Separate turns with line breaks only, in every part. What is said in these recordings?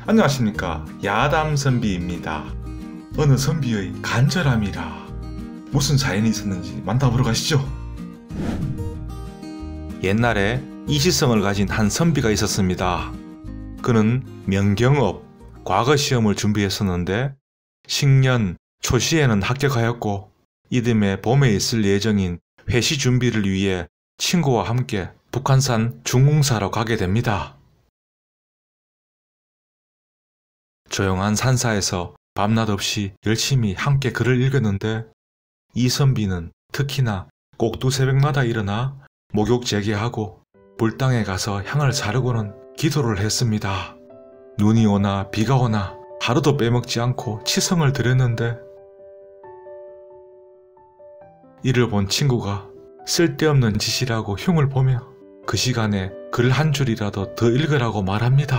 안녕하십니까, 야담선비입니다. 어느 선비의 간절함이라 무슨 사연이 있었는지 만나보러 가시죠. 옛날에 이시성을 가진 한 선비가 있었습니다. 그는 명경업 과거 시험을 준비했었는데 식년 초시에는 합격하였고 이듬해 봄에 있을 예정인 회시 준비를 위해 친구와 함께 북한산 중궁사로 가게 됩니다. 조용한 산사에서 밤낮 없이 열심히 함께 글을 읽었는데 이 선비는 특히나 꼭 두새벽마다 일어나 목욕 재개하고 불당에 가서 향을 사르고는 기도를 했습니다. 눈이 오나 비가 오나 하루도 빼먹지 않고 치성을 드렸는데 이를 본 친구가 쓸데없는 짓이라고 흉을 보며 그 시간에 글 한 줄이라도 더 읽으라고 말합니다.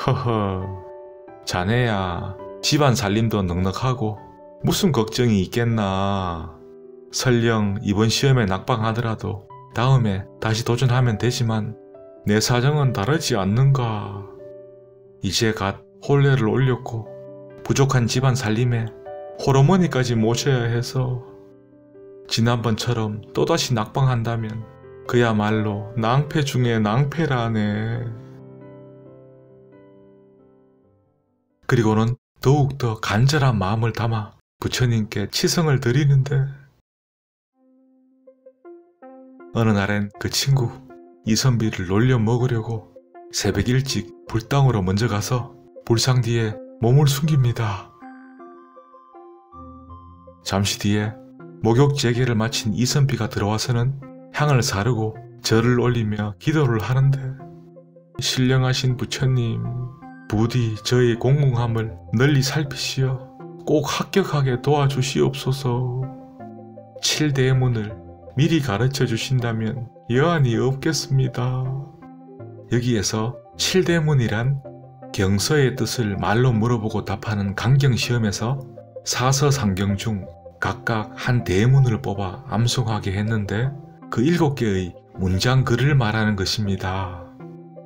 허허, 자네야 집안 살림도 넉넉하고 무슨 걱정이 있겠나. 설령 이번 시험에 낙방하더라도 다음에 다시 도전하면 되지만 내 사정은 다르지 않는가. 이제 갓 혼례를 올렸고 부족한 집안 살림에 홀어머니까지 모셔야 해서 지난번처럼 또다시 낙방한다면 그야말로 낭패 중에 낭패라네. 그리고는 더욱더 간절한 마음을 담아 부처님께 치성을 드리는데 어느 날엔 그 친구 이선비를 놀려 먹으려고 새벽 일찍 불당으로 먼저 가서 불상 뒤에 몸을 숨깁니다. 잠시 뒤에 목욕 재개를 마친 이선비가 들어와서는 향을 사르고 절을 올리며 기도를 하는데 신령하신 부처님, 부디 저의 공공함을 널리 살피시어 꼭 합격하게 도와주시옵소서. 7대문을 미리 가르쳐 주신다면 여한이 없겠습니다. 여기에서 7대문이란 경서의 뜻을 말로 물어보고 답하는 강경시험에서 사서상경 중 각각 한 대문을 뽑아 암송하게 했는데 그 7개의 문장 글을 말하는 것입니다.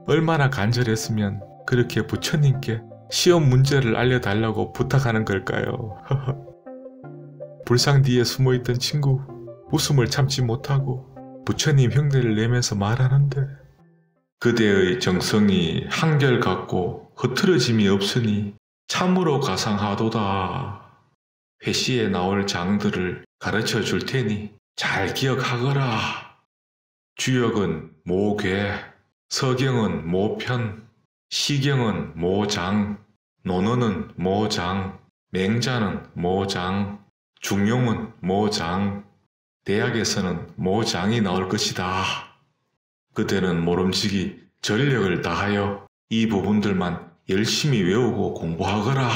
얼마나 간절했으면 그렇게 부처님께 시험 문제를 알려달라고 부탁하는 걸까요? 불상 뒤에 숨어있던 친구 웃음을 참지 못하고 부처님 흉내를 내면서 말하는데 그대의 정성이 한결같고 흐트러짐이 없으니 참으로 가상하도다. 회시에 나올 장들을 가르쳐 줄 테니 잘 기억하거라. 주역은 모괴, 서경은 모편, 시경은 모장, 논어는 모장, 맹자는 모장, 중용은 모장, 대학에서는 모장이 나올 것이다. 그대는 모름지기 전력을 다하여 이 부분들만 열심히 외우고 공부하거라.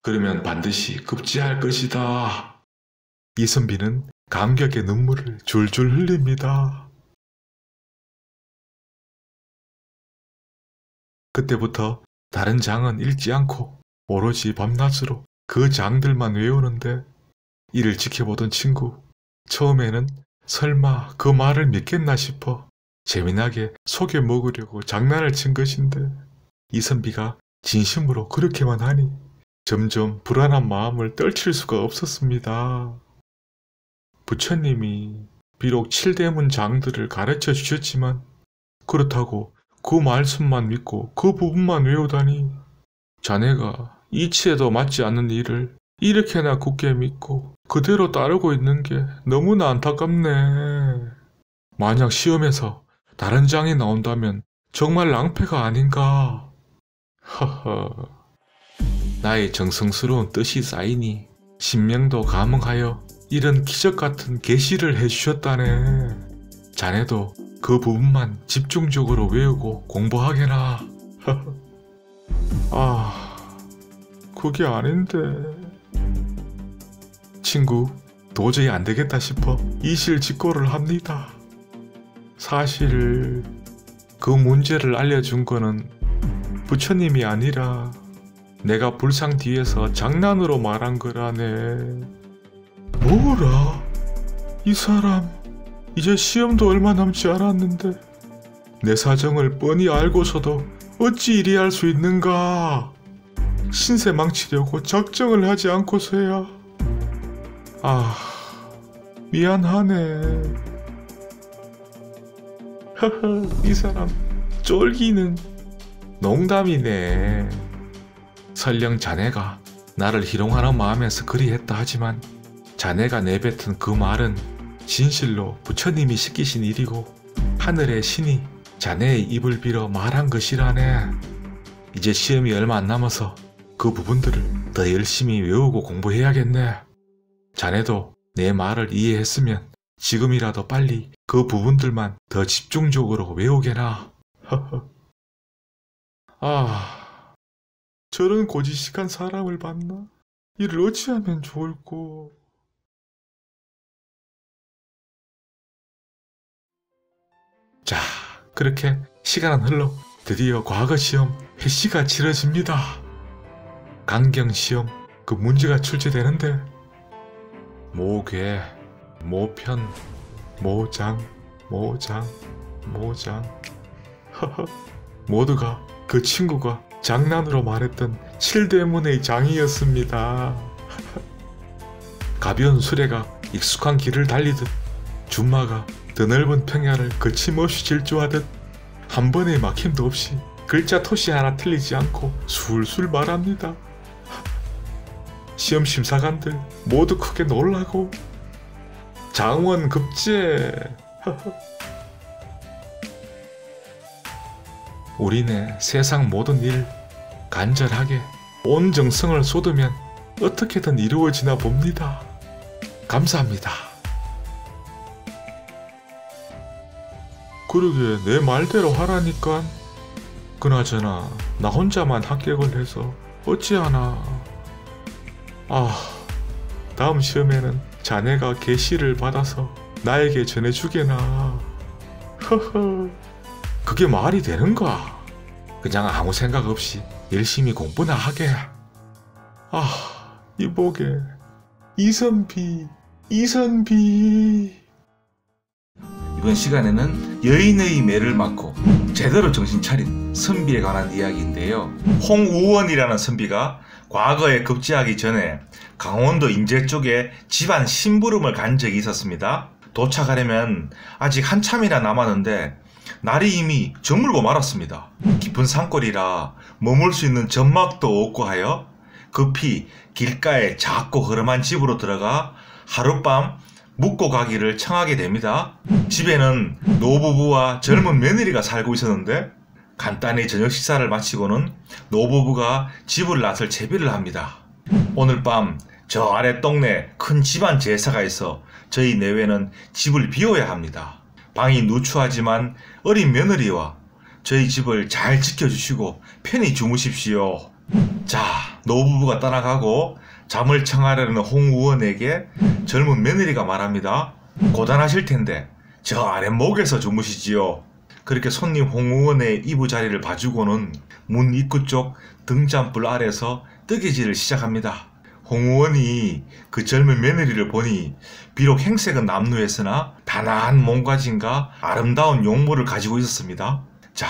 그러면 반드시 급제할 것이다. 이선비는 감격의 눈물을 줄줄 흘립니다. 그때부터 다른 장은 읽지 않고 오로지 밤낮으로 그 장들만 외우는데 이를 지켜보던 친구 처음에는 설마 그 말을 믿겠나 싶어 재미나게 속여 먹으려고 장난을 친 것인데 이선비가 진심으로 그렇게만 하니 점점 불안한 마음을 떨칠 수가 없었습니다. 부처님이 비록 7대문 장들을 가르쳐 주셨지만 그렇다고 그 말씀만 믿고 그 부분만 외우다니 자네가 이치에도 맞지 않는 일을 이렇게나 굳게 믿고 그대로 따르고 있는 게 너무나 안타깝네. 만약 시험에서 다른 장이 나온다면 정말 낭패가 아닌가. 허허, 나의 정성스러운 뜻이 쌓이니 신명도 감흥하여 이런 기적같은 계시를 해주셨다네. 자네도 그 부분만 집중적으로 외우고 공부하게나. 아, 그게 아닌데. 친구, 도저히 안되겠다 싶어 이실직고를 합니다. 사실 그 문제를 알려준 거는 부처님이 아니라 내가 불상 뒤에서 장난으로 말한 거라네. 뭐라? 이 사람 이제 시험도 얼마 남지 않았는데 내 사정을 뻔히 알고서도 어찌 이리 할 수 있는가? 신세 망치려고 작정을 하지 않고서야. 아, 미안하네. 허허, 이 사람 쫄기는. 농담이네. 설령 자네가 나를 희롱하는 마음에서 그리 했다 하지만 자네가 내뱉은 그 말은 진실로 부처님이 시키신 일이고 하늘의 신이 자네의 입을 빌어 말한 것이라네. 이제 시험이 얼마 안 남아서 그 부분들을 더 열심히 외우고 공부해야겠네. 자네도 내 말을 이해했으면 지금이라도 빨리 그 부분들만 더 집중적으로 외우게나. 아, 저런 고지식한 사람을 봤나? 이를 어찌하면 좋을꼬. 자, 그렇게 시간은 흘러 드디어 과거시험 회시가 치러집니다. 강경시험 그 문제가 출제되는데 모괴, 모편, 모장, 허허, 모두가 그 친구가 장난으로 말했던 칠대문의 장이었습니다. 가벼운 수레가 익숙한 길을 달리듯 준마가 더 넓은 평야를 거침없이 질주하듯 한 번의 막힘도 없이 글자 토시 하나 틀리지 않고 술술 말합니다. 시험 심사관들 모두 크게 놀라고 장원급제. 우리네 세상 모든 일 간절하게 온 정성을 쏟으면 어떻게든 이루어지나 봅니다. 감사합니다. 그러게 내 말대로 하라니까. 그나저나 나 혼자만 합격을 해서 어찌하나. 아, 다음 시험에는 자네가 계시를 받아서 나에게 전해주게나. 허허, 그게 말이 되는가? 그냥 아무 생각 없이 열심히 공부나 하게. 아, 이보게 이선비.
이번 시간에는 여인의 매를 맞고 제대로 정신 차린 선비에 관한 이야기인데요. 홍우원이라는 선비가 과거에 급제하기 전에 강원도 인제 쪽에 집안 심부름을 간 적이 있었습니다. 도착하려면 아직 한참이나 남았는데 날이 이미 저물고 말았습니다. 깊은 산골이라 머물 수 있는 전막도 없고 하여 급히 길가에 작고 허름한 집으로 들어가 하룻밤 묵고 가기를 청하게 됩니다. 집에는 노부부와 젊은 며느리가 살고 있었는데 간단히 저녁 식사를 마치고는 노부부가 집을 나설 채비를 합니다. 오늘 밤 저 아래 동네 큰 집안 제사가 있어 저희 내외는 집을 비워야 합니다. 방이 누추하지만 어린 며느리와 저희 집을 잘 지켜주시고 편히 주무십시오. 자, 노부부가 떠나가고 잠을 청하려는 홍우원에게 젊은 며느리가 말합니다. 고단하실 텐데 저 아랫목에서 주무시지요. 그렇게 손님 홍우원의 이부자리를 봐주고는 문 입구 쪽 등잔불 아래서 뜨개질을 시작합니다. 홍우원이 그 젊은 며느리를 보니 비록 행색은 남루했으나 단아한 몸가짐과 아름다운 용모를 가지고 있었습니다. 자,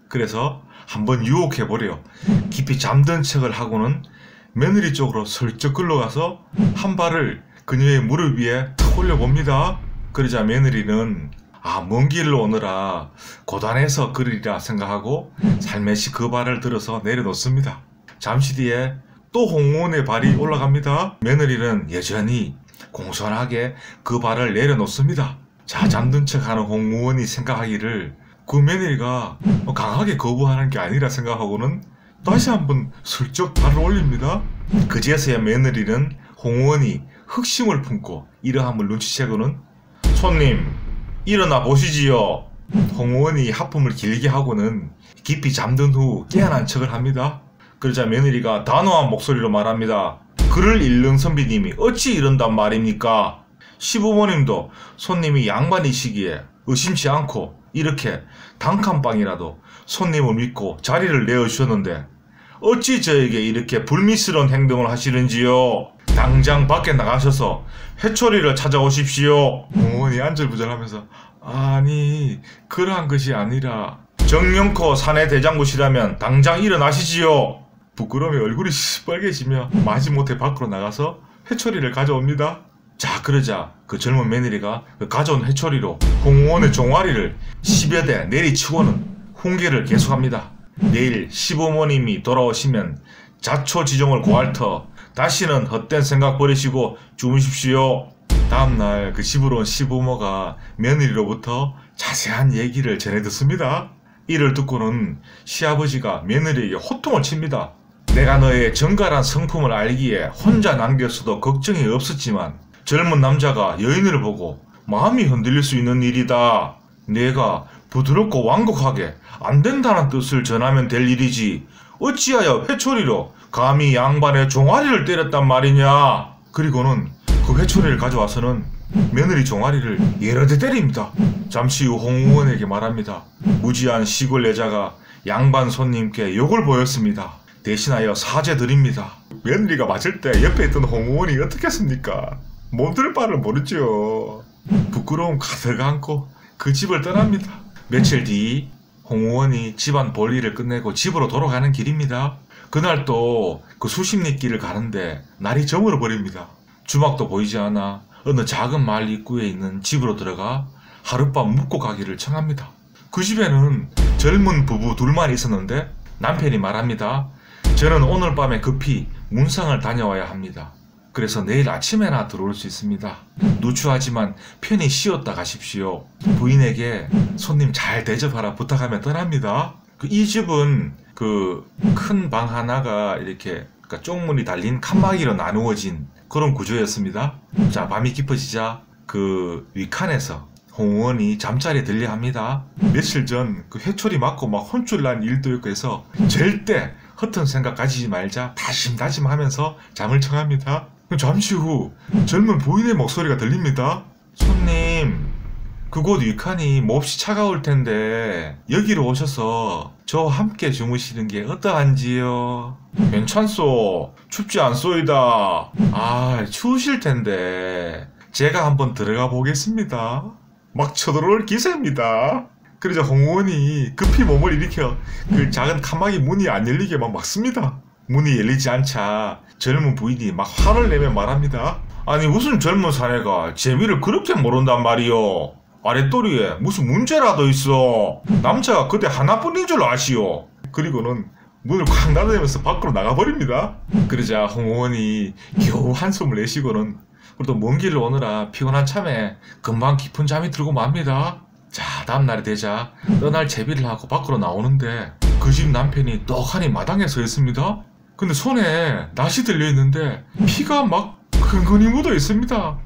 그래서 한번 유혹해보려 깊이 잠든 척을 하고는 며느리 쪽으로 슬쩍 끌러가서 한 발을 그녀의 무릎 위에 탁 올려봅니다. 그러자 며느리는 먼 길로 오느라 고단해서 그러리라 생각하고 살며시 그 발을 들어서 내려놓습니다. 잠시 뒤에 또 홍우원의 발이 올라갑니다. 며느리는 여전히 공손하게 그 발을 내려놓습니다. 자, 잠든 척하는 홍우원이 생각하기를 그 며느리가 강하게 거부하는 게 아니라 생각하고는 다시 한번 슬쩍 발을 올립니다. 그제서야 며느리는 홍우원이 흑심을 품고 이러함을 눈치채고는 손님 일어나 보시지요. 홍우원이 하품을 길게 하고는 깊이 잠든 후 깨어난 척을 합니다. 그러자 며느리가 단호한 목소리로 말합니다. 글을 읽는 선비님이 어찌 이런단 말입니까? 시부모님도 손님이 양반이시기에 의심치 않고 이렇게 단칸방이라도 손님을 믿고 자리를 내어주셨는데 어찌 저에게 이렇게 불미스러운 행동을 하시는지요? 당장 밖에 나가셔서 회초리를 찾아오십시오. 홍우원이 안절부절하면서 아니 그러한 것이 아니라 정명코 사내 대장부시라면 당장 일어나시지요. 부끄러움에 얼굴이 시뻘개지며 마지못해 밖으로 나가서 회초리를 가져옵니다. 자, 그러자 그 젊은 며느리가 그 가져온 회초리로 홍의원의 종아리를 10여 대 내리치고는 훈계를 계속합니다. 내일 시부모님이 돌아오시면 자초지종을 고할 터 다시는 헛된 생각 버리시고 주무십시오. 다음날 그 집으로 온 시부모가 며느리로부터 자세한 얘기를 전해 듣습니다. 이를 듣고는 시아버지가 며느리에게 호통을 칩니다. 내가 너의 정갈한 성품을 알기에 혼자 남겼어도 걱정이 없었지만 젊은 남자가 여인을 보고 마음이 흔들릴 수 있는 일이다. 내가 부드럽고 완곡하게 안 된다는 뜻을 전하면 될 일이지 어찌하여 회초리로 감히 양반의 종아리를 때렸단 말이냐. 그리고는 그 회초리를 가져와서는 며느리 종아리를 여러 대 때립니다. 잠시 후 홍의원에게 말합니다. 무지한 시골 여자가 양반 손님께 욕을 보였습니다. 대신하여 사죄드립니다. 며느리가 맞을 때 옆에 있던 홍의원이 어떻겠습니까? 못 들을 바를 모르죠. 부끄러움 가득 안고 그 집을 떠납니다. 며칠 뒤 홍의원이 집안 볼일을 끝내고 집으로 돌아가는 길입니다. 그날 또 그 수십리 길을 가는데 날이 저물어 버립니다. 주막도 보이지 않아 어느 작은 마을 입구에 있는 집으로 들어가 하룻밤 묵고 가기를 청합니다. 그 집에는 젊은 부부 둘만 있었는데 남편이 말합니다. 저는 오늘 밤에 급히 문상을 다녀와야 합니다. 그래서 내일 아침에나 들어올 수 있습니다. 누추하지만 편히 쉬었다 가십시오. 부인에게 손님 잘 대접하라 부탁하며 떠납니다. 이 집은 그 큰 방 하나가 이렇게 쪽문이 달린 칸막이로 나누어진 그런 구조였습니다. 자, 밤이 깊어지자 그 위칸에서 홍의원이 잠자리에 들려 합니다. 며칠 전 그 회초리 맞고 막 혼쭐 난 일도 있고 해서 절대 허튼 생각 가지지 말자 다짐하면서 잠을 청합니다. 잠시 후 젊은 부인의 목소리가 들립니다. 손님, 그곳 위칸이 몹시 차가울 텐데 여기로 오셔서 저와 함께 주무시는 게 어떠한지요? 괜찮소. 춥지 않소이다. 아, 추우실 텐데 제가 한번 들어가 보겠습니다. 막 쳐들어올 기세입니다. 그러자 홍의원이 급히 몸을 일으켜 그 작은 칸막이 문이 안 열리게 막 막습니다. 문이 열리지 않자 젊은 부인이 막 화를 내며 말합니다. 아니, 무슨 젊은 사내가 재미를 그렇게 모른단 말이오. 아랫도리에 무슨 문제라도 있어. 남자가 그대 하나뿐인 줄 아시오. 그리고는 문을 콱 닫아내면서 밖으로 나가버립니다. 그러자 홍의원이 겨우 한숨을 내쉬고는 그래도 먼 길을 오느라 피곤한 참에 금방 깊은 잠이 들고 맙니다. 자, 다음날이 되자 떠날 채비를 하고 밖으로 나오는데 그 집 남편이 떡하니 마당에 서 있습니다. 근데 손에 낫이 들려있는데 피가 막 근근히 묻어 있습니다.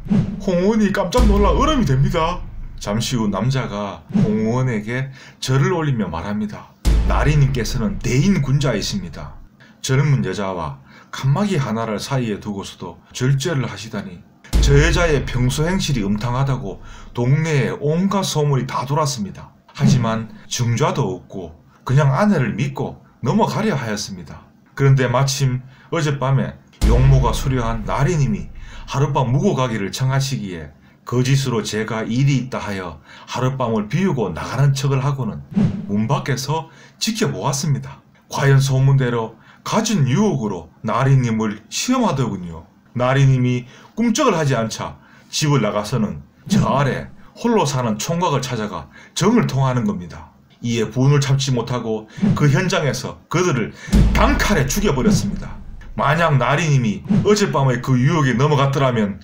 홍의원이 깜짝 놀라 얼음이 됩니다. 잠시 후 남자가 홍의원에게 절을 올리며 말합니다. 나리님께서는 대인 군자이십니다. 젊은 여자와 칸막이 하나를 사이에 두고서도 절제를 하시다니 저 여자의 평소 행실이 음탕하다고 동네에 온갖 소문이 다 돌았습니다. 하지만 증좌도 없고 그냥 아내를 믿고 넘어가려 하였습니다. 그런데 마침 어젯밤에 용모가 수려한 나리님이 하룻밤 묵고 가기를 청하시기에 거짓으로 제가 일이 있다 하여 하룻밤을 비우고 나가는 척을 하고는 문 밖에서 지켜보았습니다. 과연 소문대로 갖은 유혹으로 나리님을 시험하더군요. 나리님이 꿈쩍을 하지 않자 집을 나가서는 저 아래 홀로 사는 총각을 찾아가 정을 통하는 겁니다. 이에 분을 참지 못하고 그 현장에서 그들을 단칼에 죽여버렸습니다. 만약 나리님이 어젯밤의 그 유혹에 넘어갔더라면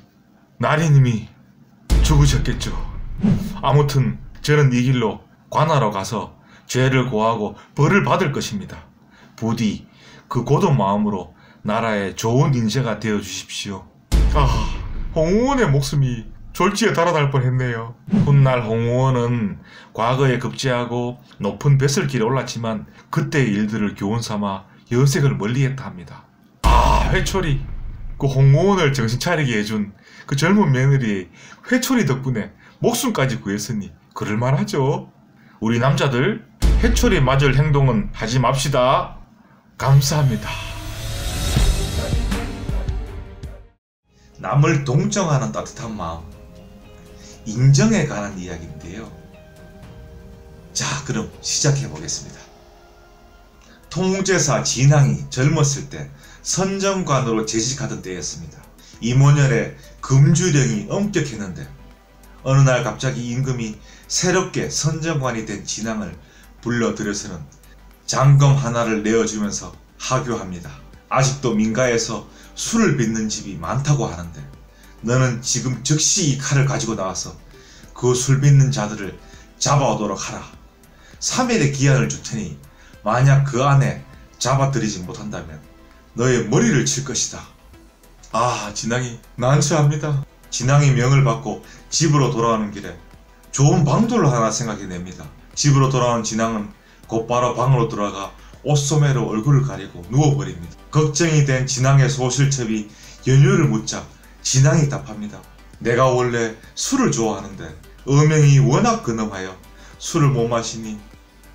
나리님이 죽으셨겠죠. 아무튼 저는 이 길로 관하러 가서 죄를 고하고 벌을 받을 것입니다. 부디 그 고든 마음으로 나라의 좋은 인재가 되어 주십시오. 아, 홍의원의 목숨이 졸지에 달아날 뻔했네요. 훗날 홍의원은 과거에 급제하고 높은 뱃슬길에 올랐지만 그때의 일들을 교훈삼아 여색을 멀리했다 합니다. 아, 회초리. 그 홍의원을 정신 차리게 해준 그 젊은 며느리의 회초리 덕분에 목숨까지 구했으니 그럴만하죠. 우리 남자들 회초리 맞을 행동은 하지 맙시다. 감사합니다. 남을 동정하는 따뜻한 마음, 인정에 관한 이야기인데요. 자, 자, 그럼 시작해 보겠습니다. 통제사 진앙이 젊었을 때 선정관으로 재직하던 때였습니다. 이모년에 금주령이 엄격했는데 어느 날 갑자기 임금이 새롭게 선정관이 된 진앙을 불러들여서는 장검 하나를 내어주면서 하교합니다. 아직도 민가에서 술을 빚는 집이 많다고 하는데 너는 지금 즉시 이 칼을 가지고 나와서 그 술 빚는 자들을 잡아오도록 하라. 3일의 기한을 줄 테니 만약 그 안에 잡아들이지 못한다면 너의 머리를 칠 것이다. 아, 진앙이 난처합니다. 진앙이 명을 받고 집으로 돌아오는 길에 좋은 방도를 하나 생각해냅니다. 집으로 돌아온 진앙은 곧바로 방으로 들어가 옷소매로 얼굴을 가리고 누워버립니다. 걱정이 된 진앙의 소실첩이 연유를 묻자 진앙이 답합니다. 내가 원래 술을 좋아하는데 어명이 워낙 근엄하여 술을 못 마시니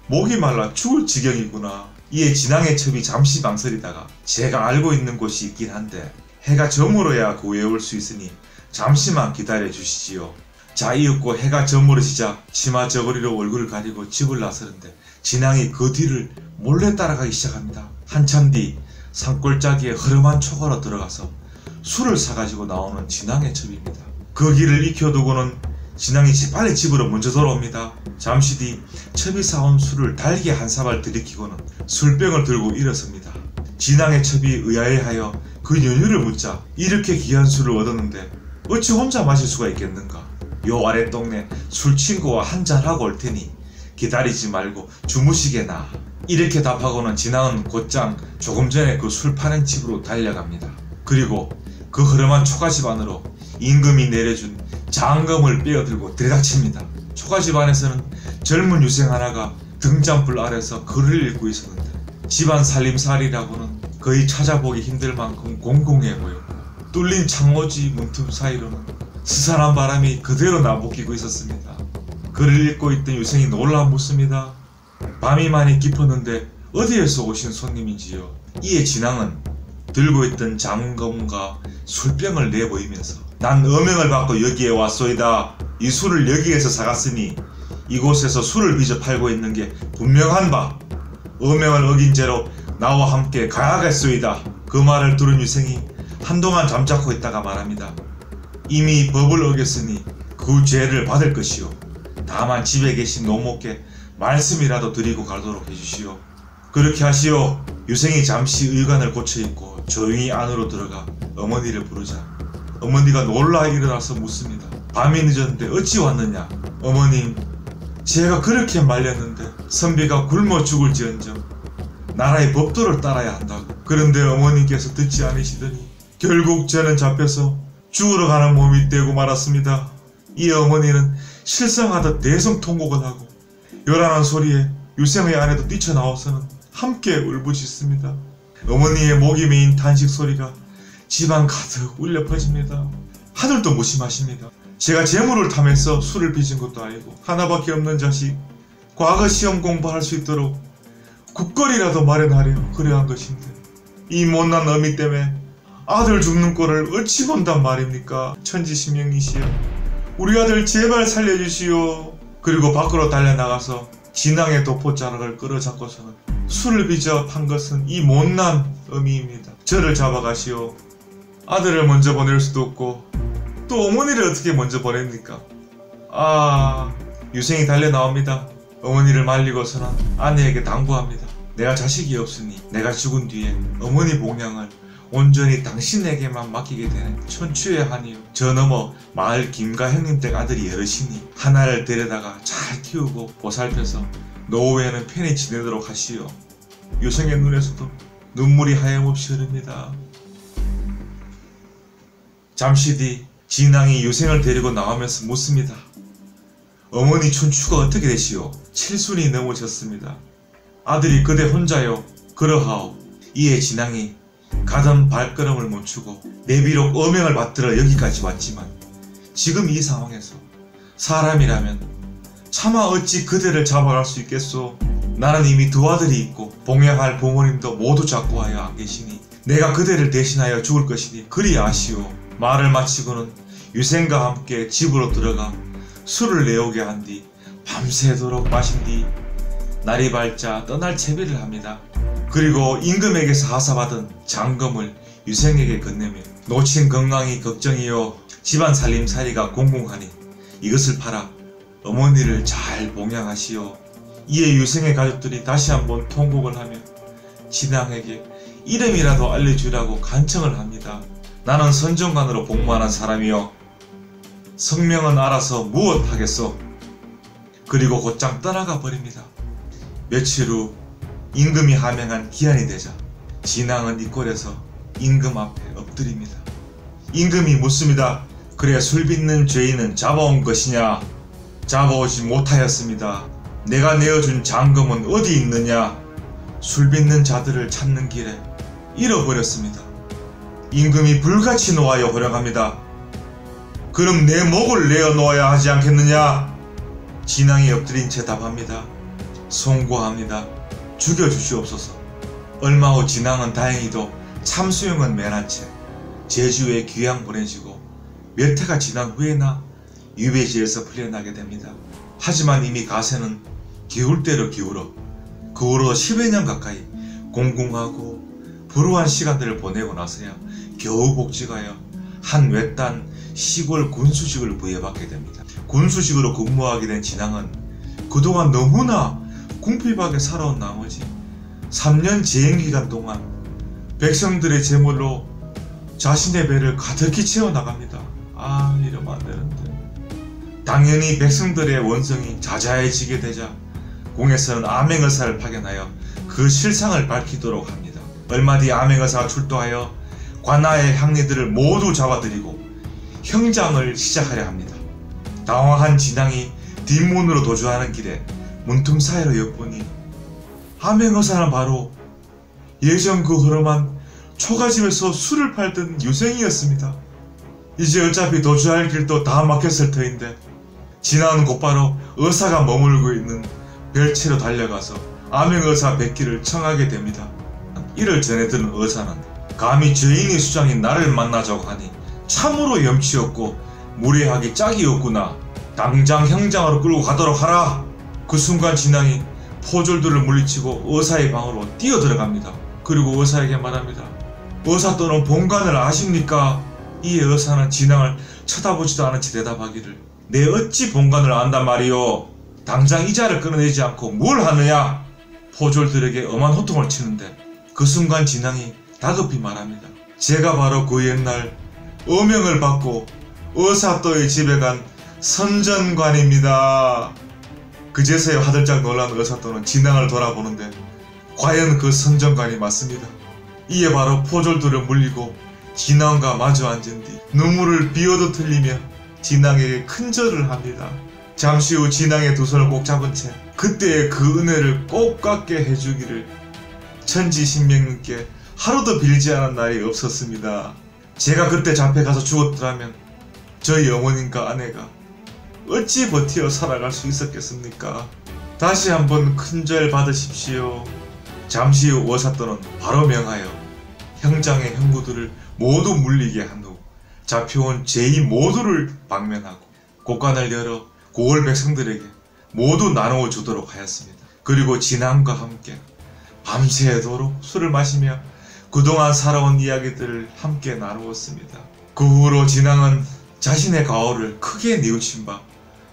목이 말라 죽을 지경이구나. 이에 진앙의 첩이 잠시 망설이다가 제가 알고 있는 곳이 있긴 한데 해가 저물어야 구해올 수 있으니 잠시만 기다려 주시지요. 자, 이윽고 해가 저물어지자 치마 저고리로 얼굴을 가리고 집을 나서는데 진앙이 그 뒤를 몰래 따라가기 시작합니다. 한참 뒤 산골짜기에 흐름한 초가로 들어가서 술을 사가지고 나오는 진앙의 첩입니다. 그 길을 익혀두고는 진앙이 빨리 집으로 먼저 돌아옵니다. 잠시 뒤 첩이 사온 술을 달게 한 사발 들이키고는 술병을 들고 일어섭니다. 진앙의 첩이 의아해하여 그 연유를 묻자 이렇게 귀한 술을 얻었는데 어찌 혼자 마실 수가 있겠는가. 요 아랫동네 술친구와 한잔하고 올 테니 기다리지 말고 주무시게나. 이렇게 답하고는 진앙은 곧장 조금 전에 그 술 파는 집으로 달려갑니다. 그리고 그 흐름한 초가집 안으로 임금이 내려준 장검을 빼어들고 들이닥칩니다. 초가집 안에서는 젊은 유생 하나가 등잔불 아래서 글을 읽고 있었는데 집안 살림살이라고는 거의 찾아보기 힘들 만큼 공공해 보였고 뚫린 창호지 문틈 사이로는 스산한 바람이 그대로 나부끼고 있었습니다. 글을 읽고 있던 유생이 놀라 묻습니다. 밤이 많이 깊었는데 어디에서 오신 손님인지요. 이에 진앙은 들고 있던 장검과 술병을 내보이면서 난 어명을 받고 여기에 왔소이다. 이 술을 여기에서 사갔으니 이곳에서 술을 빚어 팔고 있는 게 분명한 바 어명을 어긴 죄로 나와 함께 가야겠소이다. 그 말을 들은 유생이 한동안 잠자코 있다가 말합니다. 이미 법을 어겼으니 그 죄를 받을 것이요. 다만 집에 계신 노모께 말씀이라도 드리고 가도록 해주시오. 그렇게 하시오. 유생이 잠시 의관을 고쳐입고 조용히 안으로 들어가 어머니를 부르자 어머니가 놀라 일어나서 묻습니다. 밤이 늦었는데 어찌 왔느냐. 어머님, 제가 그렇게 말렸는데 선비가 굶어 죽을지언정 나라의 법도를 따라야 한다고. 그런데 어머님께서 듣지 않으시더니 결국 저는 잡혀서 죽으러 가는 몸이 되고 말았습니다. 이 어머니는 실성하듯 대성통곡을 하고 요란한 소리에 유생의 아내도 뛰쳐나와서는 함께 울부짖습니다. 어머니의 목이 메인 탄식 소리가 집안 가득 울려 퍼집니다. 하늘도 무심하십니다. 제가 재물을 탐해서 술을 빚은 것도 아니고 하나밖에 없는 자식 과거 시험 공부할 수 있도록 국거리라도 마련하려 그래한 것인데 이 못난 어미 때문에 아들 죽는 꼴을 어찌 본단 말입니까. 천지신명이시여 우리 아들 제발 살려주시오. 그리고 밖으로 달려나가서 진앙의 도포자락을 끌어잡고서는 술을 빚어 판 것은 이 못난 어미입니다. 저를 잡아가시오. 아들을 먼저 보낼 수도 없고 또 어머니를 어떻게 먼저 보냅니까. 유생이 달려나옵니다. 어머니를 말리고서는 아내에게 당부합니다. 내가 자식이 없으니 내가 죽은 뒤에 어머니 봉양을 온전히 당신에게만 맡기게 되는 천추의 한이요. 저 너머 마을 김가 형님 댁 아들이 여럿이니 하나를 데려다가 잘 키우고 보살펴서 노후에는 편히 지내도록 하시오. 유생의 눈에서도 눈물이 하염없이 흐릅니다. 잠시 뒤 진앙이 유생을 데리고 나오면서 묻습니다. 어머니 춘추가 어떻게 되시오? 7순이 넘으셨습니다. 아들이 그대 혼자요. 그러하오. 이에 진앙이 가던 발걸음을 멈추고 내 비록 어명을 받들어 여기까지 왔지만 지금 이 상황에서 사람이라면 차마 어찌 그대를 잡아갈 수 있겠소. 나는 이미 두 아들이 있고 봉양할 부모님도 모두 작고하여 안 계시니 내가 그대를 대신하여 죽을 것이니 그리 아시오. 말을 마치고는 유생과 함께 집으로 들어가 술을 내오게 한 뒤 밤새도록 마신 뒤 날이 밝자 떠날 채비를 합니다. 그리고 임금에게서 하사받은 장검을 유생에게 건네며 놓친 건강이 걱정이요 집안 살림살이가 공공하니 이것을 팔아 어머니를 잘 봉양하시오. 이에 유생의 가족들이 다시 한번 통곡을 하며 진앙에게 이름이라도 알려주라고 간청을 합니다. 나는 선정관으로 복무하는 사람이요 성명은 알아서 무엇하겠소. 그리고 곧장 떠나가 버립니다. 며칠 후 임금이 하명한 기한이 되자 진앙은 이 꼴에서 임금 앞에 엎드립니다. 임금이 묻습니다. 그래 술 빚는 죄인은 잡아온 것이냐? 잡아오지 못하였습니다. 내가 내어준 장검은 어디 있느냐? 술 빚는 자들을 찾는 길에 잃어버렸습니다. 임금이 불같이 놓아여 호령합니다. 그럼 내 목을 내어 놓아야 하지 않겠느냐? 진앙이 엎드린 채 답합니다. 송구합니다. 죽여주시옵소서. 얼마 후 진앙은 다행히도 참수용은 면한 채 제주에 귀양 보내지고 몇 해가 지난 후에나 유배지에서 풀려나게 됩니다. 하지만 이미 가세는 기울대로 기울어 그 후로 10여 년 가까이 공공하고 불우한 시간들을 보내고 나서야 겨우 복직하여 한 외딴 시골 군수직을 부여받게 됩니다. 군수직으로 근무하게 된 진앙은 그동안 너무나 궁핍하게 살아온 나머지 3년 재행기간 동안 백성들의 재물로 자신의 배를 가득히 채워나갑니다. 아, 이러면 안 되는데. 당연히 백성들의 원성이 자자해지게 되자 공에서는 암행의사를 파견하여 그 실상을 밝히도록 합니다. 얼마 뒤 암행의사가 출두하여 관아의 향리들을 모두 잡아들이고 형장을 시작하려 합니다. 당황한 진앙이 뒷문으로 도주하는 길에 문틈 사이로 엿보니 암행의사는 바로 예전 그 허름한 초가집에서 술을 팔던 유생이었습니다. 이제 어차피 도주할 길도 다 막혔을 터인데 진앙은 곧바로 의사가 머물고 있는 별채로 달려가서 암행의사 뵙기를 청하게 됩니다. 이를 전해 들은 의사는 감히 죄인의 수장인 나를 만나자고 하니 참으로 염치 없고 무례하기 짝이 없구나. 당장 형장으로 끌고 가도록 하라. 그 순간 진앙이 포졸들을 물리치고 의사의 방으로 뛰어들어갑니다. 그리고 의사에게 말합니다. 의사 또는 본관을 아십니까? 이에 의사는 진앙을 쳐다보지도 않은 채 대답하기를 내 어찌 본관을 안단 말이오. 당장 이자를 끊어내지 않고 뭘 하느냐. 포졸들에게 엄한 호통을 치는데 그 순간 진앙이 다급히 말합니다. 제가 바로 그 옛날 어명을 받고 의사또의 집에 간 선전관입니다. 그제서야 화들짝 놀란 의사또는 진앙을 돌아보는데 과연 그 선전관이 맞습니다. 이에 바로 포졸들을 물리고 진앙과 마주 앉은 뒤 눈물을 비워도 틀리며 진앙에게 큰절을 합니다. 잠시 후 진앙의 두 손을 꼭 잡은 채 그때의 그 은혜를 꼭 갚게 해주기를 천지신명님께 하루도 빌지 않은 날이 없었습니다. 제가 그때 잡혀가서 죽었더라면 저희 어머님과 아내가 어찌 버티어 살아갈 수 있었겠습니까? 다시 한번 큰절 받으십시오. 잠시 후 의사또는 바로 명하여 형장의 형구들을 모두 물리게 한 후 잡혀온 죄인 모두를 방면하고 곳간을 열어 고을 백성들에게 모두 나누어 주도록 하였습니다. 그리고 진앙과 함께 밤새도록 술을 마시며 그동안 살아온 이야기들을 함께 나누었습니다. 그 후로 진앙은 자신의 과오를 크게 뉘우친 바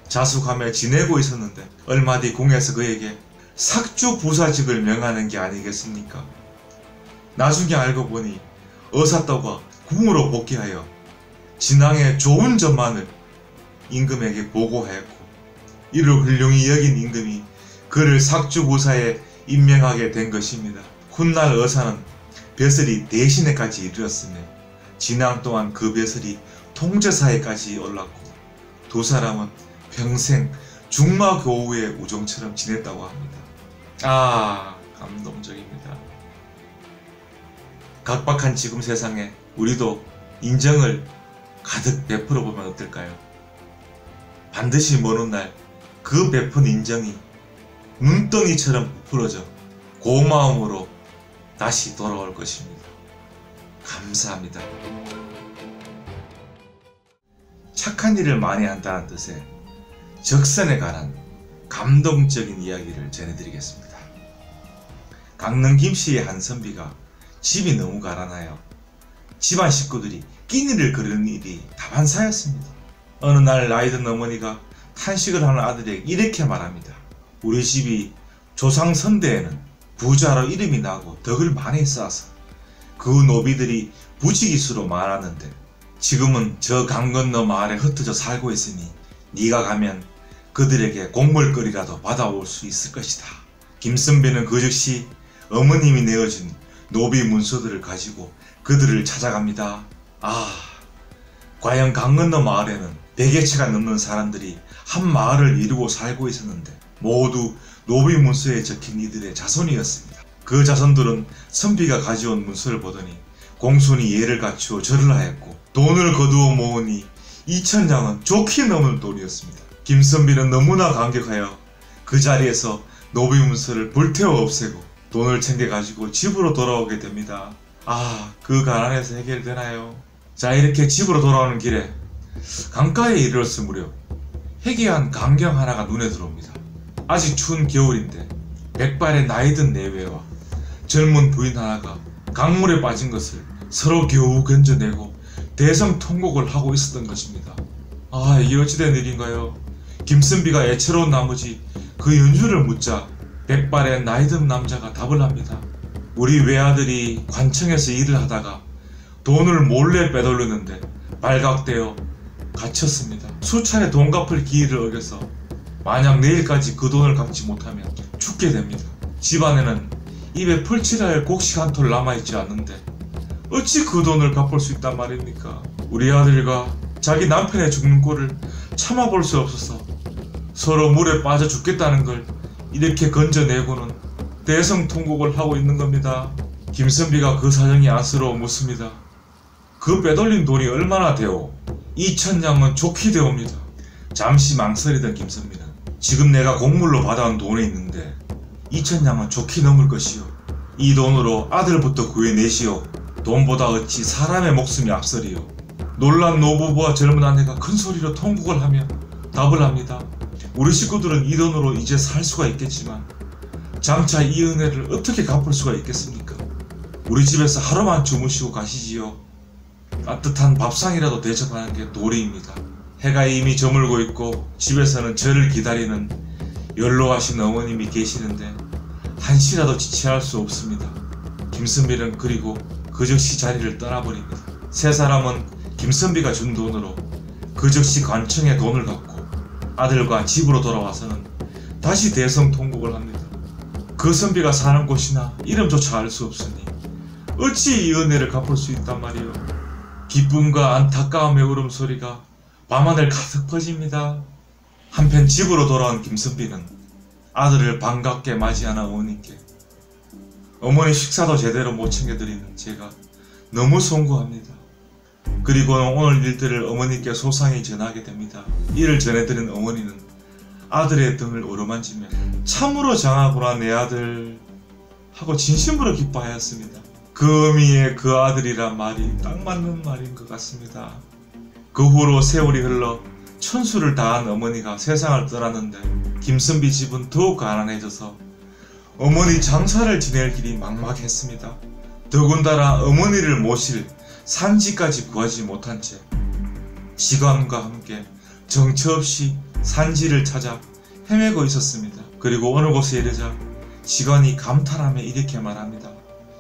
자숙하며 지내고 있었는데 얼마 뒤 궁에서 그에게 삭주부사직을 명하는 게 아니겠습니까? 나중에 알고 보니 의사또가 궁으로 복귀하여 진앙의 좋은 점만을 임금에게 보고하였고 이를 훌륭히 여긴 임금이 그를 삭주부사에 임명하게 된 것입니다. 훗날 의사는 벼슬이 대신에까지 이르렀으며 진앙 또한 그 벼슬이 통제사에까지 올랐고 두 사람은 평생 중마교우의 우정처럼 지냈다고 합니다. 아, 감동적입니다. 각박한 지금 세상에 우리도 인정을 가득 베풀어 보면 어떨까요? 반드시 먼 훗날 그 베푼 인정이 눈덩이처럼 부풀어져 고마움으로 다시 돌아올 것입니다. 감사합니다. 착한 일을 많이 한다는 뜻의 적선에 관한 감동적인 이야기를 전해드리겠습니다. 강릉 김씨의 한 선비가 집이 너무 가난하여 집안 식구들이 끼니를 거르는 일이 다반사였습니다. 어느 날 나이 든 어머니가 탄식을 하는 아들에게 이렇게 말합니다. 우리 집이 조상선대에는 부자로 이름이 나고 덕을 많이 쌓아서 그 노비들이 부지기수로 많았는데 지금은 저 강 건너 마을에 흩어져 살고 있으니 네가 가면 그들에게 곡물거리라도 받아올 수 있을 것이다. 김선비는 그 즉시 어머님이 내어준 노비 문서들을 가지고 그들을 찾아갑니다. 과연 강 건너 마을에는 100여 채가 넘는 사람들이 한 마을을 이루고 살고 있었는데 모두 노비 문서에 적힌 이들의 자손이었습니다. 그 자손들은 선비가 가져온 문서를 보더니 공손히 예를 갖추어 절을 하였고 돈을 거두어 모으니 2,000냥은 좋게 넘을 돈이었습니다. 김선비는 너무나 감격하여 그 자리에서 노비 문서를 불태워 없애고 돈을 챙겨가지고 집으로 돌아오게 됩니다. 그 가난에서 해결되나요? 자, 이렇게 집으로 돌아오는 길에 강가에 이르렀을 무렵 해괴한 광경 하나가 눈에 들어옵니다. 아직 추운 겨울인데 백발의 나이든 내외와 젊은 부인 하나가 강물에 빠진 것을 서로 겨우 건져내고 대성통곡을 하고 있었던 것입니다. 이게 어찌된 일인가요? 김선비가 애처로운 나머지 그 연주를 묻자 백발의 나이든 남자가 답을 합니다. 우리 외아들이 관청에서 일을 하다가 돈을 몰래 빼돌렸는데 발각되어 갇혔습니다. 수차례 돈 갚을 기일을 어겨서 만약 내일까지 그 돈을 갚지 못하면 죽게 됩니다. 집안에는 입에 풀칠해야 할 곡식 한 톨 남아있지 않는데 어찌 그 돈을 갚을 수 있단 말입니까? 우리 아들과 자기 남편의 죽는 꼴을 참아볼 수 없어서 서로 물에 빠져 죽겠다는 걸 이렇게 건져내고는 대성통곡을 하고 있는 겁니다. 김선비가 그 사정이 안쓰러워 묻습니다. 그 빼돌린 돈이 얼마나 되오? 2,000냥은 좋게 되옵니다. 잠시 망설이던 김선비는 지금 내가 곡물로 받아온 돈이 있는데 2,000냥은 좋게 넘을 것이오. 이 돈으로 아들부터 구해내시오. 돈보다 어찌 사람의 목숨이 앞서리오. 놀란 노부부와 젊은 아내가 큰 소리로 통곡을 하며 답을 합니다. 우리 식구들은 이 돈으로 이제 살 수가 있겠지만 장차 이 은혜를 어떻게 갚을 수가 있겠습니까? 우리 집에서 하루만 주무시고 가시지요. 따뜻한 밥상이라도 대접하는 게 도리입니다. 해가 이미 저물고 있고 집에서는 저를 기다리는 연로하신 어머님이 계시는데 한시라도 지체할 수 없습니다. 김선비는 그리고 그 즉시 자리를 떠나버립니다. 세 사람은 김선비가 준 돈으로 그 즉시 관청에 돈을 갚고 아들과 집으로 돌아와서는 다시 대성통곡을 합니다. 그 선비가 사는 곳이나 이름조차 알 수 없으니 어찌 이 은혜를 갚을 수 있단 말이오. 기쁨과 안타까움의 울음소리가 밤하늘 가득 퍼집니다. 한편 집으로 돌아온 김선비는 아들을 반갑게 맞이하는 어머니께 어머니 식사도 제대로 못 챙겨드리는 제가 너무 송구합니다. 그리고는 오늘 일들을 어머니께 소상히 전하게 됩니다. 이를 전해드린 어머니는 아들의 등을 어루만지며 참으로 장하구나 내 아들 하고 진심으로 기뻐하였습니다. 그 의미의 그 아들이란 말이 딱 맞는 말인 것 같습니다. 그 후로 세월이 흘러 천수를 다한 어머니가 세상을 떠났는데 김선비 집은 더욱 가난해져서 어머니 장사를 지낼 길이 막막했습니다. 더군다나 어머니를 모실 산지까지 구하지 못한 채 직원과 함께 정처 없이 산지를 찾아 헤매고 있었습니다. 그리고 어느 곳에 이르자 직원이 감탄하며 이렇게 말합니다.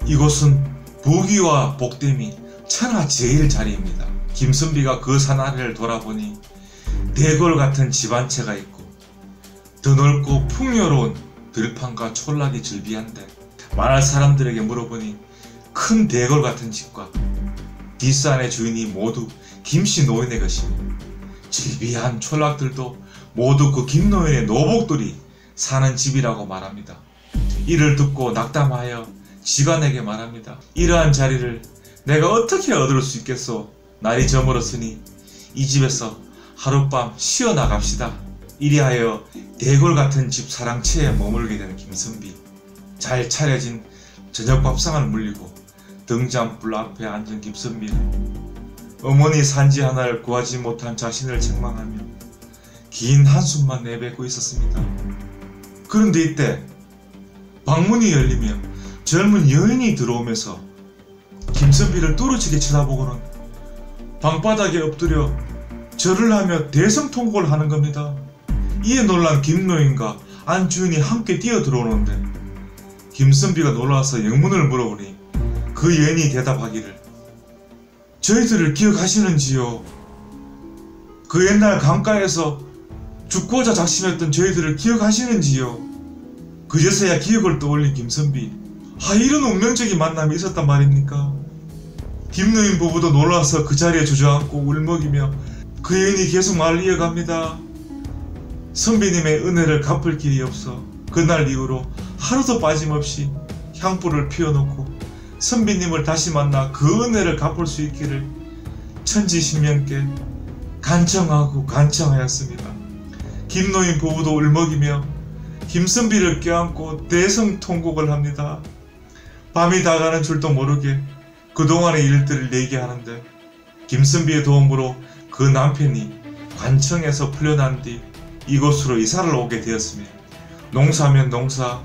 이곳은 부귀와 복됨이 천하제일 자리입니다. 김선비가 그 산 아래를 돌아보니 대궐 같은 집 한 채가 있고 더 넓고 풍요로운 들판과 촌락이 즐비한데 말할 사람들에게 물어보니 큰 대궐 같은 집과 뒷산의 주인이 모두 김씨 노인의 것이며 즐비한 촌락들도 모두 그 김노인의 노복들이 사는 집이라고 말합니다. 이를 듣고 낙담하여 직원에게 말합니다. 이러한 자리를 내가 어떻게 얻을 수 있겠소? 날이 저물었으니 이 집에서 하룻밤 쉬어 나갑시다. 이리하여 대궐 같은 집 사랑채에 머물게 된 김선비. 잘 차려진 저녁 밥상을 물리고 등잔불 앞에 앉은 김선비는 어머니 산지 하나를 구하지 못한 자신을 책망하며
긴 한숨만 내뱉고 있었습니다. 그런데 이때 방문이 열리며 젊은 여인이 들어오면서 김선비를 뚫어지게 쳐다보고는 방바닥에 엎드려 절을 하며 대성통곡을 하는 겁니다. 이에 놀란 김노인과 안주인이 함께 뛰어 들어오는데 김선비가 놀라서 영문을 물어보니 그 여인이 대답하기를 저희들을 기억하시는지요? 그 옛날 강가에서 죽고자 작심했던 저희들을 기억하시는지요? 그제서야 기억을 떠올린 김선비. 이런 운명적인 만남이 있었단 말입니까? 김노인 부부도 놀라서 그 자리에 주저앉고 울먹이며 그 여인이 계속 말을 이어갑니다. 선비님의 은혜를 갚을 길이 없어 그날 이후로 하루도 빠짐없이 향불을 피워놓고 선비님을 다시 만나 그 은혜를 갚을 수 있기를 천지신명께 간청하고 간청하였습니다. 김노인 부부도 울먹이며 김선비를 껴안고 대성통곡을 합니다. 밤이 다가는 줄도 모르게 그동안의 일들을 얘기하는데 김선비의 도움으로 그 남편이 관청에서 풀려난 뒤 이곳으로 이사를 오게 되었으며 농사면 농사,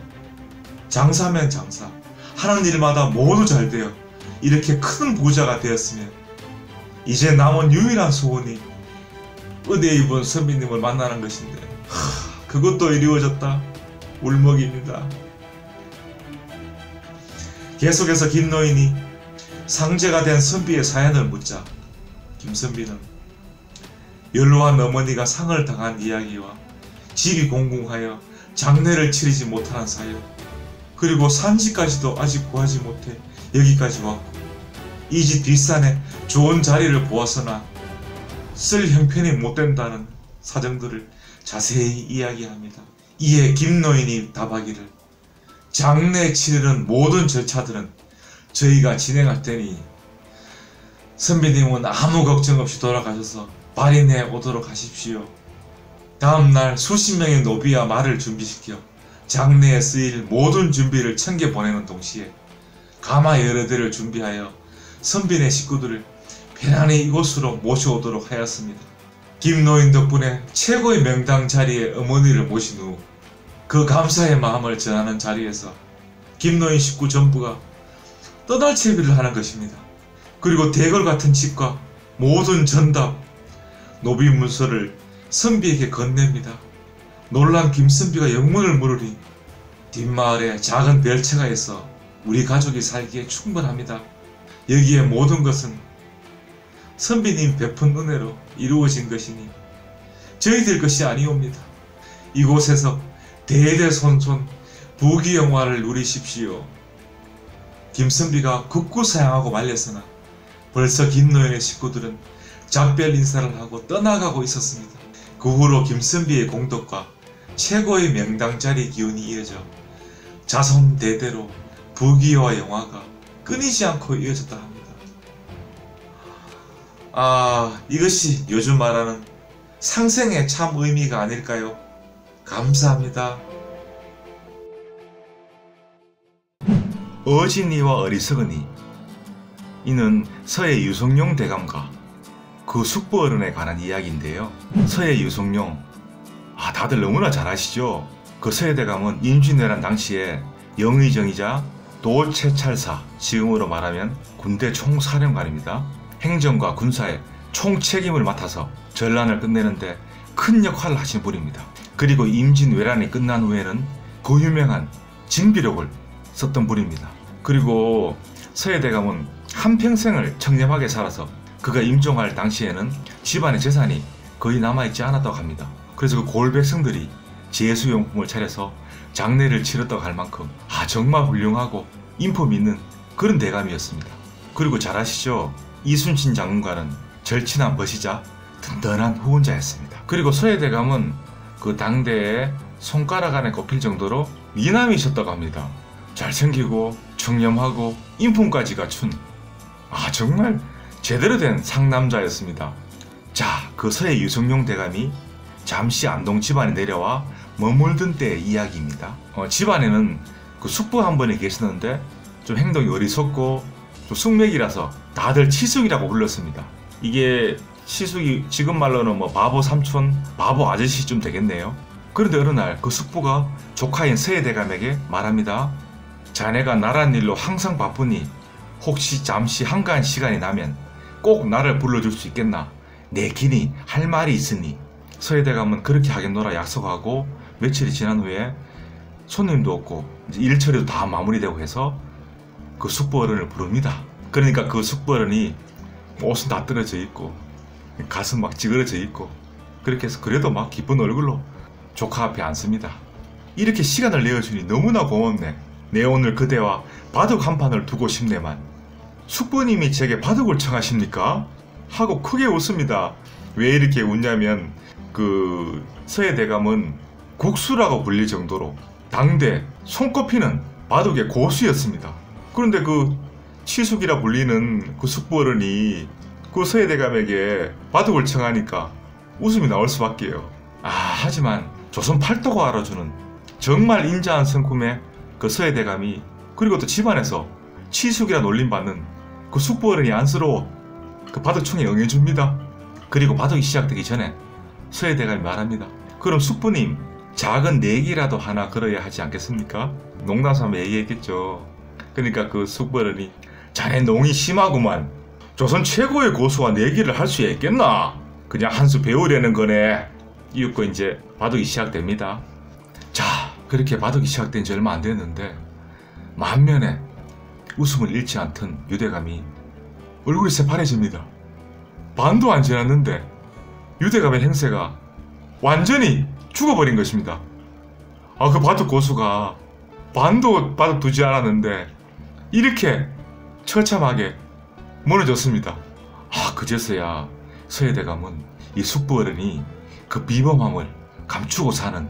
장사면 장사, 하는 일마다 모두 잘 되어 이렇게 큰 부자가 되었으며 이제 남은 유일한 소원이 은혜 입은 선비님을 만나는 것인데 그것도 이루어졌다. 울먹입니다. 계속해서 김노인이 상제가 된 선비의 사연을 묻자 김선비는 연로한 어머니가 상을 당한 이야기와 집이 공공하여 장례를 치르지 못하는 사연, 그리고 산지까지도 아직 구하지 못해 여기까지 왔고 이 집 뒷산에 좋은 자리를 보았으나 쓸 형편이 못된다는 사정들을 자세히 이야기합니다. 이에 김노인이 답하기를 장례 치르는 모든 절차들은 저희가 진행할 테니 선비님은 아무 걱정 없이 돌아가셔서 발인해 오도록 하십시오. 다음날 수십 명의 노비와 말을 준비시켜 장례에 쓰일 모든 준비를 챙겨 보내는 동시에 가마 여러 대를 준비하여 선비네 식구들을 편안히 이곳으로 모셔오도록 하였습니다. 김노인 덕분에 최고의 명당 자리에 어머니를 모신 후 그 감사의 마음을 전하는 자리에서 김노인 식구 전부가 떠날 채비를 하는 것입니다. 그리고 대궐 같은 집과 모든 전답, 노비 문서를 선비에게 건넵니다. 놀란 김선비가 영문을 물으니 뒷마을에 작은 별채가 있어 우리 가족이 살기에 충분합니다. 여기에 모든 것은 선비님 베푼 은혜로 이루어진 것이니 저희들 것이 아니옵니다. 이곳에서 대대손손 부귀영화를 누리십시오. 김선비가 극구사양하고 말렸으나 벌써 김노인의 식구들은 작별 인사를 하고 떠나가고 있었습니다. 그 후로 김선비의 공덕과 최고의 명당자리 기운이 이어져 자손 대대로 부귀와 영화가 끊이지 않고 이어졌다 합니다. 이것이 요즘 말하는 상생의 참 의미가 아닐까요? 감사합니다.
어진이와 어리석은이. 이는 서해 유성룡 대감과 그 숙부 어른에 관한 이야기인데요. 서해 유성룡, 다들 너무나 잘 아시죠? 그 서해 대감은 임진왜란 당시에 영의정이자 도채찰사, 지금으로 말하면 군대 총사령관입니다. 행정과 군사의 총책임을 맡아서 전란을 끝내는데 큰 역할을 하신 분입니다. 그리고 임진왜란이 끝난 후에는 그 유명한 징비록을 썼던 분입니다. 그리고 서해대감은 한평생을 청렴하게 살아서 그가 임종할 당시에는 집안의 재산이 거의 남아있지 않았다고 합니다. 그래서 그 골백성들이 제수용품을 차려서 장례를 치렀다고 할 만큼 정말 훌륭하고 인품 있는 그런 대감이었습니다. 그리고 잘 아시죠? 이순신 장군과는 절친한 벗이자 든든한 후원자였습니다. 그리고 서해대감은 그 당대에 손가락 안에 꼽힐 정도로 미남이셨다고 합니다. 잘생기고 청렴하고 인품까지 갖춘 정말 제대로 된 상남자였습니다. 자, 그 서해 유성룡 대감이 잠시 안동 집안에 내려와 머물던 때의 이야기입니다. 집안에는 그 숙부 한 분이 계셨는데 좀 행동이 어리석고 좀 숙맥이라서 다들 치숙이라고 불렀습니다. 이게 치숙이 지금 말로는 뭐 바보 삼촌, 바보 아저씨쯤 되겠네요. 그런데 어느 날 그 숙부가 조카인 서해대감에게 말합니다. 자네가 나란 일로 항상 바쁘니 혹시 잠시 한가한 시간이 나면 꼭 나를 불러줄 수 있겠나? 내 긴히 할 말이 있으니. 서해대감은 그렇게 하겠노라 약속하고 며칠이 지난 후에 손님도 없고 이제 일처리도 다 마무리되고 해서 그 숙부 어른을 부릅니다. 그러니까 그 숙부 어른이 옷은 다 떨어져 있고 가슴 막 찌그러져 있고 그렇게 해서 그래도 막 기쁜 얼굴로 조카 앞에 앉습니다. 이렇게 시간을 내어주니 너무나 고맙네. 내 오늘 그대와 바둑 한 판을 두고 싶네만. 숙부님이 제게 바둑을 청하십니까? 하고 크게 웃습니다. 왜 이렇게 웃냐면 그 서해대감은 국수라고 불릴 정도로 당대 손꼽히는 바둑의 고수였습니다. 그런데 그 치숙이라 불리는 그 숙부 어른이 그 서해대감에게 바둑을 청하니까 웃음이 나올 수밖에요. 하지만 조선 팔도가 알아주는 정말 인자한 성품의 그 서해대감이 그리고 또 집안에서 치숙이라 놀림받는 그 숙부 어른이 안쓰러워 그 바둑청에 응해줍니다. 그리고 바둑이 시작되기 전에 서해대감이 말합니다. 그럼 숙부님 작은 내기라도 하나 걸어야 하지 않겠습니까? 농담삼아 얘기했겠죠. 그러니까 그 숙부 어른이 자네 농이 심하구만. 조선 최고의 고수와 내기를 할 수 있겠나? 그냥 한 수 배우려는 거네. 이윽고 이제 바둑이 시작됩니다. 자, 그렇게 바둑이 시작된 지 얼마 안 됐는데 만면에 웃음을 잃지 않던 유대감이 얼굴이 새파래집니다. 반도 안 지났는데 유대감의 행세가 완전히 죽어버린 것입니다. 그 바둑 고수가 반도 바둑 두지 않았는데 이렇게 처참하게 무너졌습니다. 그제서야 서해대감은 이 숙부 어른이 그 비범함을 감추고 사는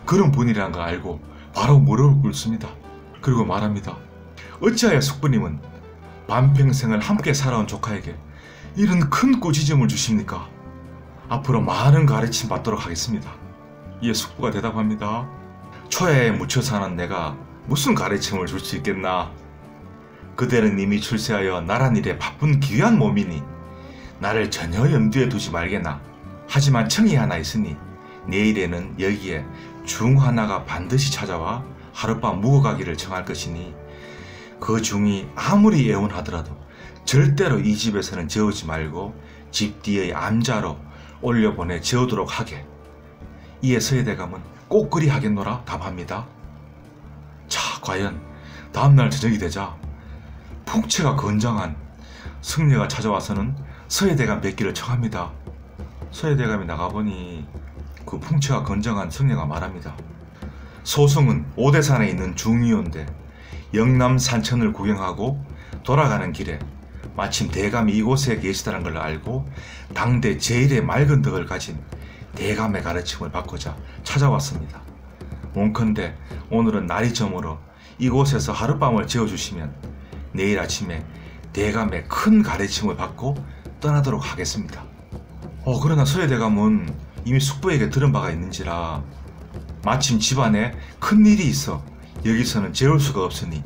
그런 분이라는 걸 알고 바로 무릎을 꿇습니다. 그리고 말합니다. 어찌하여 숙부님은 반평생을 함께 살아온 조카에게 이런 큰 꾸짖음을 주십니까? 앞으로 많은 가르침 받도록 하겠습니다. 이에 숙부가 대답합니다. 초야에 묻혀 사는 내가 무슨 가르침을 줄 수 있겠나? 그대는 이미 출세하여 나란 일에 바쁜 귀한 몸이니 나를 전혀 염두에 두지 말게나. 하지만 청이 하나 있으니 내일에는 여기에 중 하나가 반드시 찾아와 하룻밤 묵어가기를 청할 것이니 그 중이 아무리 애원하더라도 절대로 이 집에서는 재우지 말고 집 뒤의 암자로 올려보내 재우도록 하게. 이에 서해대감은 꼭 그리 하겠노라 답합니다. 자, 과연 다음날 저녁이 되자 풍채가 건장한 승려가 찾아와서는 서해대감 뵙기를 청합니다. 서해대감이 나가보니 그 풍채가 건장한 승려가 말합니다. 소승은 오대산에 있는 중위원데 영남 산천을 구경하고 돌아가는 길에 마침 대감이 이곳에 계시다는 걸 알고 당대 제일의 맑은 덕을 가진 대감의 가르침을 받고자 찾아왔습니다. 원컨대 오늘은 날이 저물어 이곳에서 하룻밤을 재워주시면 내일 아침에 대감의 큰 가르침을 받고 떠나도록 하겠습니다. 그러나 서해대감은 이미 숙부에게 들은 바가 있는지라 마침 집안에 큰 일이 있어 여기서는 재울 수가 없으니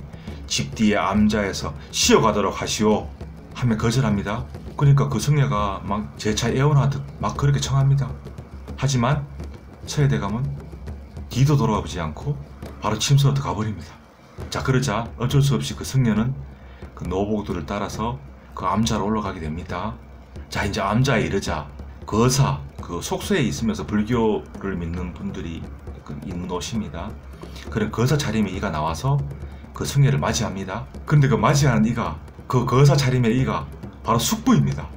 집 뒤의 암자에서 쉬어가도록 하시오 하며 거절합니다. 그러니까 그 승려가 막 재차 애원하듯 막 그렇게 청합니다. 하지만 서해대감은 뒤도 돌아보지 않고 바로 침소로 들어가버립니다. 자, 그러자 어쩔 수 없이 그 승려는 그 노복들을 따라서 그 암자로 올라가게 됩니다. 자, 이제 암자에 이르자 거사, 그 속세에 있으면서 불교를 믿는 분들이 있는 옷입니다. 그런 거사 차림의 이가 나와서 그 승려를 맞이합니다. 그런데 그 맞이하는 이가, 그 거사 차림의 이가 바로 숙부입니다.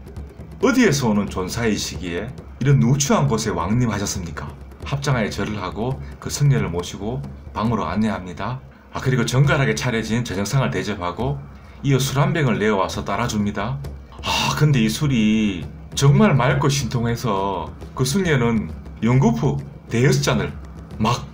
어디에서 오는 존사이시기에 이런 누추한 곳에 왕림하셨습니까? 합장하에 절을 하고 그 승려를 모시고 방으로 안내합니다. 그리고 정갈하게 차려진 저녁상을 대접하고 이어 술 한 병을 내어와서 따라줍니다. 근데 이 술이 정말 맑고 신통해서 그 승려는 연구푸 대여섯 잔을 막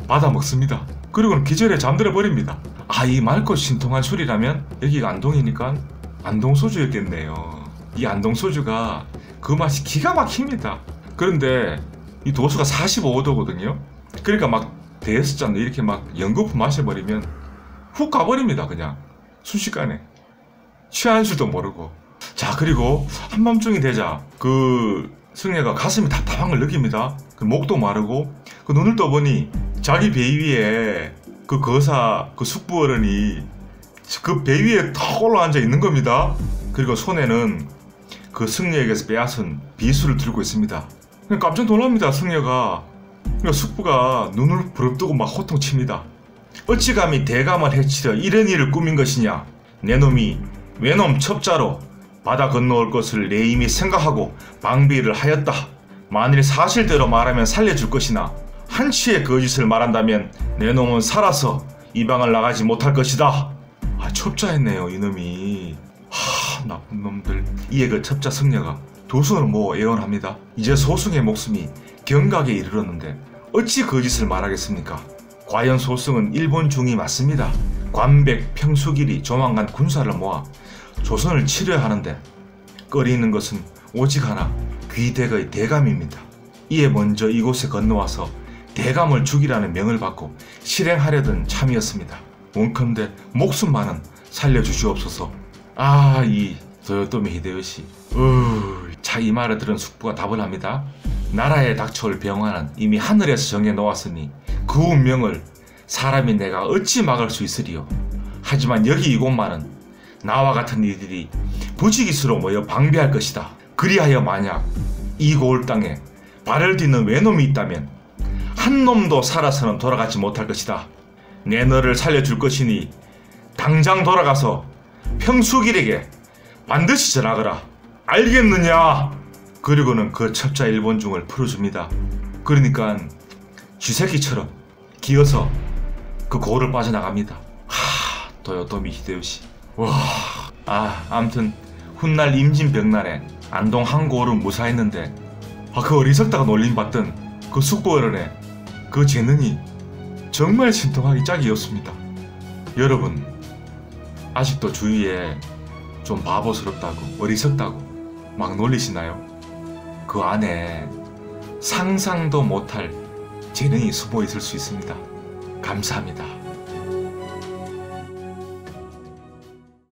받아 먹습니다. 그리고는 기절에 잠들어 버립니다. 이 맑고 신통한 술이라면 여기가 안동이니까 안동소주였겠네요. 이 안동소주가 그 맛이 기가 막힙니다. 그런데 이 도수가 45도거든요. 그러니까 막 대여섯 잔 이렇게 막 연거푸 마셔버리면 훅 가버립니다. 그냥 순식간에 취한 줄도 모르고. 자, 그리고 한밤중이 되자 그 승려가 가슴이 답답한 걸 느낍니다. 그 목도 마르고 그 눈을 떠보니 자기 배 위에 그 거사 그 숙부 어른이 그 배 위에 탁 올라앉아 있는 겁니다. 그리고 손에는 그 승려에게서 빼앗은 비수를 들고 있습니다. 깜짝 놀랍니다. 승려가. 그러니까 숙부가 눈을 부릅뜨고 막 호통칩니다. 어찌 감히 대감을 해치려 이런 일을 꾸민 것이냐. 내 놈이 외놈 첩자로 바다 건너올 것을 내 이미 생각하고 방비를 하였다. 만일 사실대로 말하면 살려줄 것이나 한치의 거짓을 말한다면 내 놈은 살아서 이방을 나가지 못할 것이다. 아, 첩자했네요 이놈이. 나쁜 놈들. 이에 그 첩자 승려가 두 손을 모아 애원합니다. 이제 소승의 목숨이 경각에 이르렀는데 어찌 거짓을 말하겠습니까? 과연 소승은 일본 중이 맞습니다. 관백 평수길이 조만간 군사를 모아 조선을 치려야 하는데 꺼리는 것은 오직 하나, 귀대거의 대감입니다. 이에 먼저 이곳에 건너와서 대감을 죽이라는 명을 받고 실행하려던 참이었습니다. 원컨대 목숨만은 살려주시옵소서. 이 도요토미 히데요시. 자, 이 말을 들은 숙부가 답을 합니다. 나라에 닥쳐올 병화는 이미 하늘에서 정해놓았으니 그 운명을 사람이 내가 어찌 막을 수 있으리요. 하지만 여기 이곳만은 나와 같은 이들이 부지기수로 모여 방비할 것이다. 그리하여 만약 이 고을 땅에 발을 딛는 외놈이 있다면 한 놈도 살아서는 돌아가지 못할 것이다. 내 너를 살려줄 것이니 당장 돌아가서 평수길에게 반드시 전하거라. 알겠느냐? 그리고는 그 첩자 일본중을 풀어줍니다. 그러니까 쥐새끼처럼 기어서 그 고을을 빠져나갑니다. 도요토미 히데요시. 아무튼 훗날 임진병난에 안동 한 고을은 무사했는데 그 어리석다가 놀림받던 그 숙부 어른의 그 재능이 정말 신통하기 짝이었습니다. 여러분, 아직도 주위에 좀 바보스럽다고 어리석다고 막 놀리시나요? 그 안에 상상도 못할 재능이 숨어 있을 수 있습니다. 감사합니다.